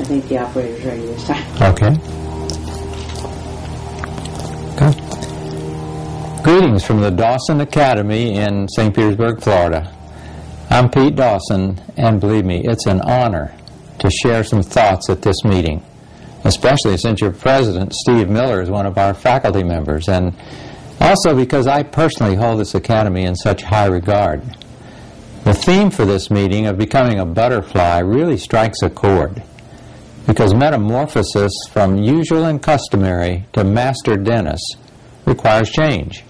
I think the operator's ready this time. Okay. Greetings from the Dawson Academy in St. Petersburg, Florida. I'm Pete Dawson, and believe me, it's an honor to share some thoughts at this meeting, especially since your president, Steve Miller, is one of our faculty members, and also because I personally hold this academy in such high regard. The theme for this meeting of becoming a butterfly really strikes a chord, because metamorphosis from usual and customary to master dentist requires change.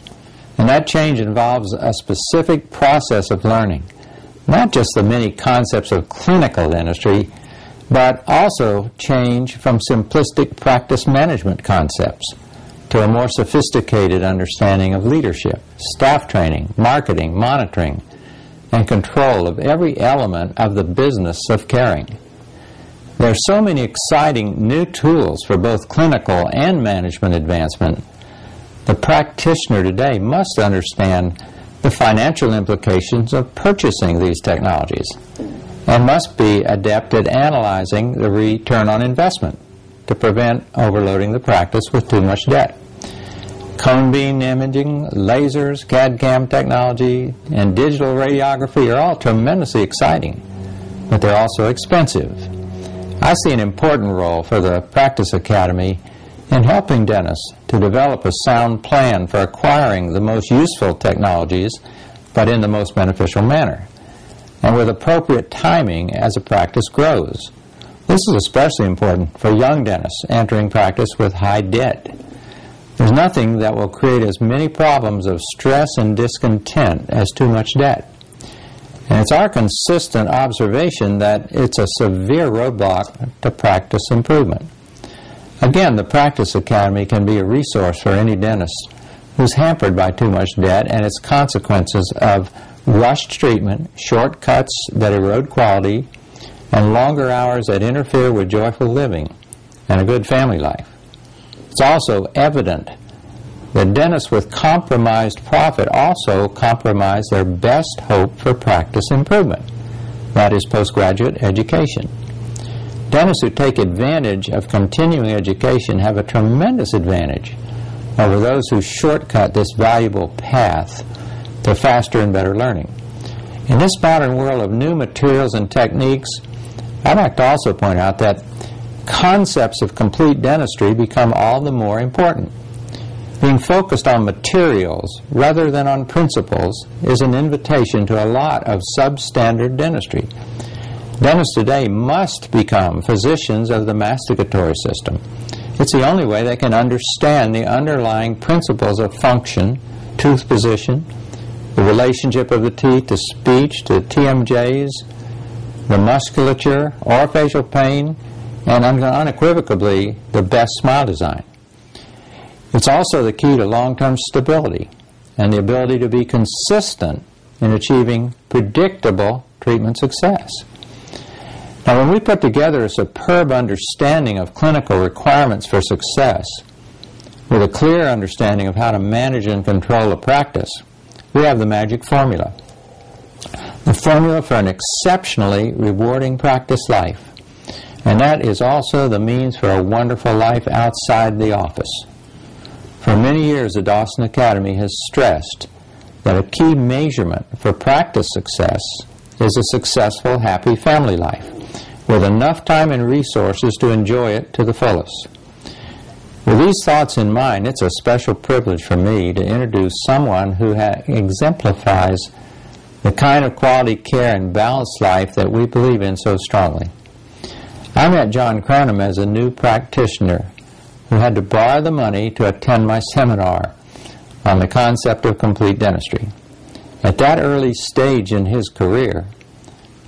And that change involves a specific process of learning, not just the many concepts of clinical dentistry, but also change from simplistic practice management concepts to a more sophisticated understanding of leadership, staff training, marketing, monitoring, and control of every element of the business of caring. There are so many exciting new tools for both clinical and management advancement. The practitioner today must understand the financial implications of purchasing these technologies and must be adept at analyzing the return on investment to prevent overloading the practice with too much debt. Cone beam imaging, lasers, CAD/CAM technology, and digital radiography are all tremendously exciting, but they're also expensive. I see an important role for the Practice Academy in helping dentists to develop a sound plan for acquiring the most useful technologies, but in the most beneficial manner, and with appropriate timing as a practice grows. This is especially important for young dentists entering practice with high debt. There's nothing that will create as many problems of stress and discontent as too much debt. And it's our consistent observation that it's a severe roadblock to practice improvement. Again, the Practice Academy can be a resource for any dentist who's hampered by too much debt and its consequences of rushed treatment, shortcuts that erode quality, and longer hours that interfere with joyful living and a good family life. It's also evident that dentists with compromised profit also compromise their best hope for practice improvement, that is postgraduate education. Dentists who take advantage of continuing education have a tremendous advantage over those who shortcut this valuable path to faster and better learning. In this modern world of new materials and techniques, I'd like to also point out that concepts of complete dentistry become all the more important. Being focused on materials rather than on principles is an invitation to a lot of substandard dentistry. Dentists today must become physicians of the masticatory system. It's the only way they can understand the underlying principles of function, tooth position, the relationship of the teeth to speech, to TMJs, the musculature, orofacial pain, and unequivocally the best smile design. It's also the key to long-term stability and the ability to be consistent in achieving predictable treatment success. Now, when we put together a superb understanding of clinical requirements for success with a clear understanding of how to manage and control a practice, we have the magic formula. The formula for an exceptionally rewarding practice life. And that is also the means for a wonderful life outside the office. For many years, the Dawson Academy has stressed that a key measurement for practice success is a successful, happy family life, with enough time and resources to enjoy it to the fullest. With these thoughts in mind, it's a special privilege for me to introduce someone who exemplifies the kind of quality care and balanced life that we believe in so strongly. I met John Cranham as a new practitioner who had to borrow the money to attend my seminar on the concept of complete dentistry. At that early stage in his career,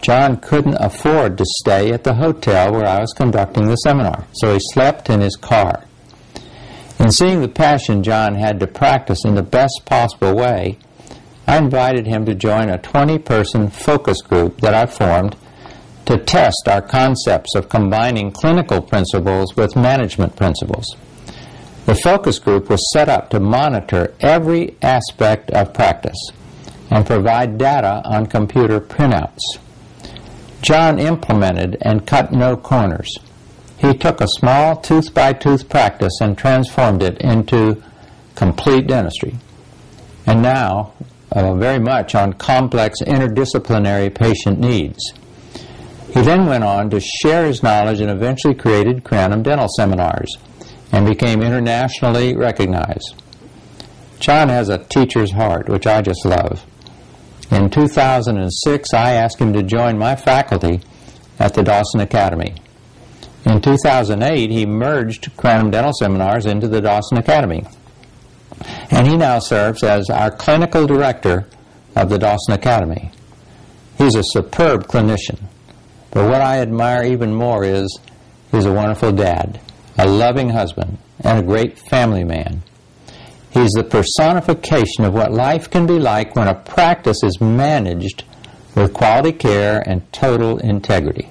John couldn't afford to stay at the hotel where I was conducting the seminar, so he slept in his car. In seeing the passion John had to practice in the best possible way, I invited him to join a 20-person focus group that I formed to test our concepts of combining clinical principles with management principles. The focus group was set up to monitor every aspect of practice and provide data on computer printouts. John implemented and cut no corners, He took a small tooth-by-tooth practice and transformed it into complete dentistry, and now very much on complex interdisciplinary patient needs. He then went on to share his knowledge and eventually created Cranham Dental Seminars and became internationally recognized. John has a teacher's heart, which I just love. In 2006, I asked him to join my faculty at the Dawson Academy. In 2008, he merged Cranham Dental Seminars into the Dawson Academy, and he now serves as our clinical director of the Dawson Academy. He's a superb clinician, but what I admire even more is he's a wonderful dad, a loving husband, and a great family man. He's the personification of what life can be like when a practice is managed with quality care and total integrity.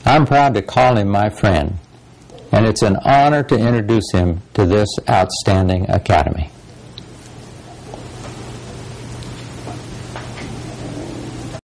I'm proud to call him my friend, and it's an honor to introduce him to this outstanding academy.